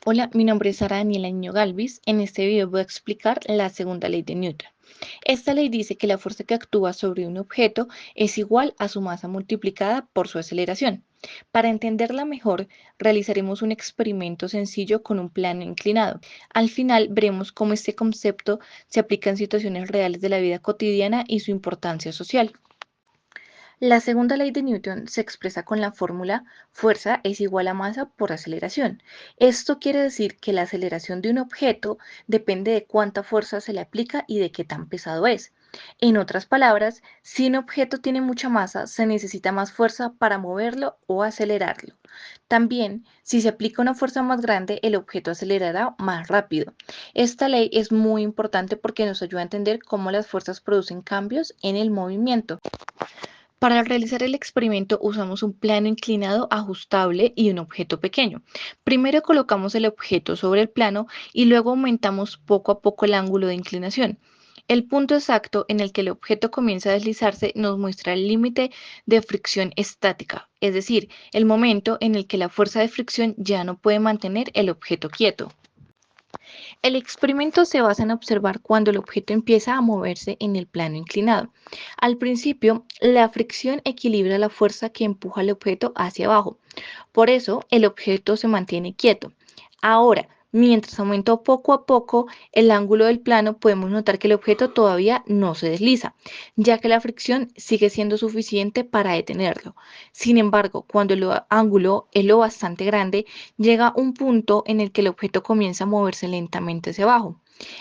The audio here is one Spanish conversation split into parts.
Hola, mi nombre es Sara Daniela Niño Galvis. En este video voy a explicar la segunda ley de Newton. Esta ley dice que la fuerza que actúa sobre un objeto es igual a su masa multiplicada por su aceleración. Para entenderla mejor, realizaremos un experimento sencillo con un plano inclinado. Al final veremos cómo este concepto se aplica en situaciones reales de la vida cotidiana y su importancia social. La segunda ley de Newton se expresa con la fórmula fuerza es igual a masa por aceleración. Esto quiere decir que la aceleración de un objeto depende de cuánta fuerza se le aplica y de qué tan pesado es. En otras palabras, si un objeto tiene mucha masa, se necesita más fuerza para moverlo o acelerarlo. También, si se aplica una fuerza más grande, el objeto acelerará más rápido. Esta ley es muy importante porque nos ayuda a entender cómo las fuerzas producen cambios en el movimiento. Para realizar el experimento usamos un plano inclinado ajustable y un objeto pequeño. Primero colocamos el objeto sobre el plano y luego aumentamos poco a poco el ángulo de inclinación. El punto exacto en el que el objeto comienza a deslizarse nos muestra el límite de fricción estática, es decir, el momento en el que la fuerza de fricción ya no puede mantener el objeto quieto. El experimento se basa en observar cuando el objeto empieza a moverse en el plano inclinado. Al principio, la fricción equilibra la fuerza que empuja el objeto hacia abajo. Por eso, el objeto se mantiene quieto. Ahora, mientras aumenta poco a poco el ángulo del plano, podemos notar que el objeto todavía no se desliza, ya que la fricción sigue siendo suficiente para detenerlo. Sin embargo, cuando el ángulo es lo bastante grande, llega un punto en el que el objeto comienza a moverse lentamente hacia abajo.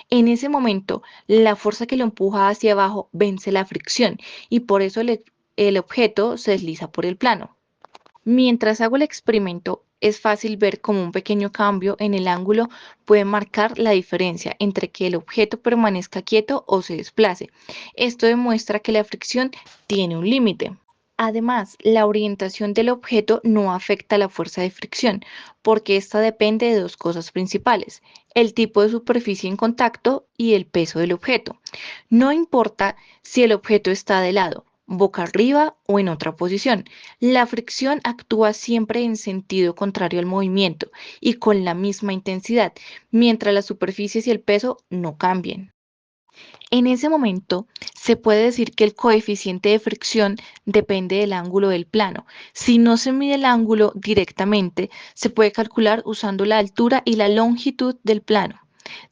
En ese momento, la fuerza que lo empuja hacia abajo vence la fricción y por eso el objeto se desliza por el plano. Mientras hago el experimento, es fácil ver cómo un pequeño cambio en el ángulo puede marcar la diferencia entre que el objeto permanezca quieto o se desplace. Esto demuestra que la fricción tiene un límite. Además, la orientación del objeto no afecta la fuerza de fricción, porque esta depende de dos cosas principales: el tipo de superficie en contacto y el peso del objeto. No importa si el objeto está de lado, boca arriba o en otra posición, la fricción actúa siempre en sentido contrario al movimiento y con la misma intensidad, mientras las superficies y el peso no cambien. En ese momento, se puede decir que el coeficiente de fricción depende del ángulo del plano. Si no se mide el ángulo directamente, se puede calcular usando la altura y la longitud del plano.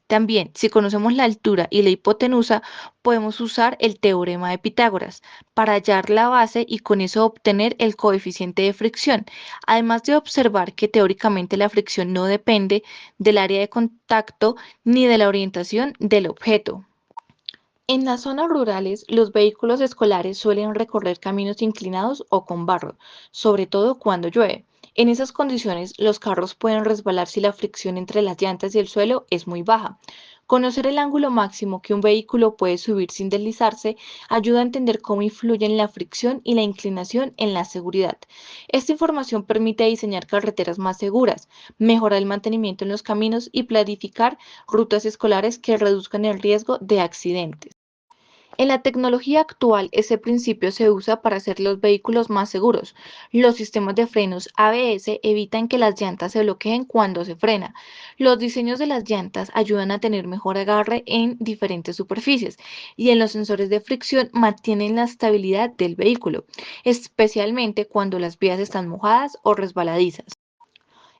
También, si conocemos la altura y la hipotenusa, podemos usar el teorema de Pitágoras para hallar la base y con eso obtener el coeficiente de fricción, además de observar que teóricamente la fricción no depende del área de contacto ni de la orientación del objeto. En las zonas rurales, los vehículos escolares suelen recorrer caminos inclinados o con barro, sobre todo cuando llueve. En esas condiciones, los carros pueden resbalar si la fricción entre las llantas y el suelo es muy baja. Conocer el ángulo máximo que un vehículo puede subir sin deslizarse ayuda a entender cómo influyen la fricción y la inclinación en la seguridad. Esta información permite diseñar carreteras más seguras, mejorar el mantenimiento en los caminos y planificar rutas escolares que reduzcan el riesgo de accidentes. En la tecnología actual, ese principio se usa para hacer los vehículos más seguros. Los sistemas de frenos ABS evitan que las llantas se bloqueen cuando se frena. Los diseños de las llantas ayudan a tener mejor agarre en diferentes superficies y en los sensores de fricción mantienen la estabilidad del vehículo, especialmente cuando las vías están mojadas o resbaladizas.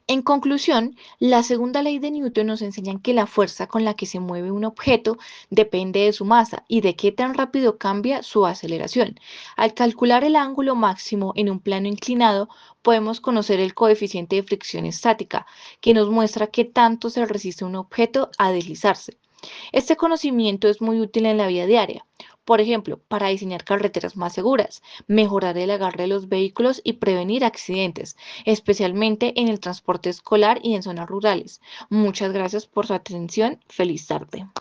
En conclusión, la segunda ley de Newton nos enseña que la fuerza con la que se mueve un objeto depende de su masa y de qué tan rápido cambia su aceleración. Al calcular el ángulo máximo en un plano inclinado, podemos conocer el coeficiente de fricción estática, que nos muestra qué tanto se resiste un objeto a deslizarse. Este conocimiento es muy útil en la vida diaria, por ejemplo, para diseñar carreteras más seguras, mejorar el agarre de los vehículos y prevenir accidentes, especialmente en el transporte escolar y en zonas rurales. Muchas gracias por su atención. Feliz tarde.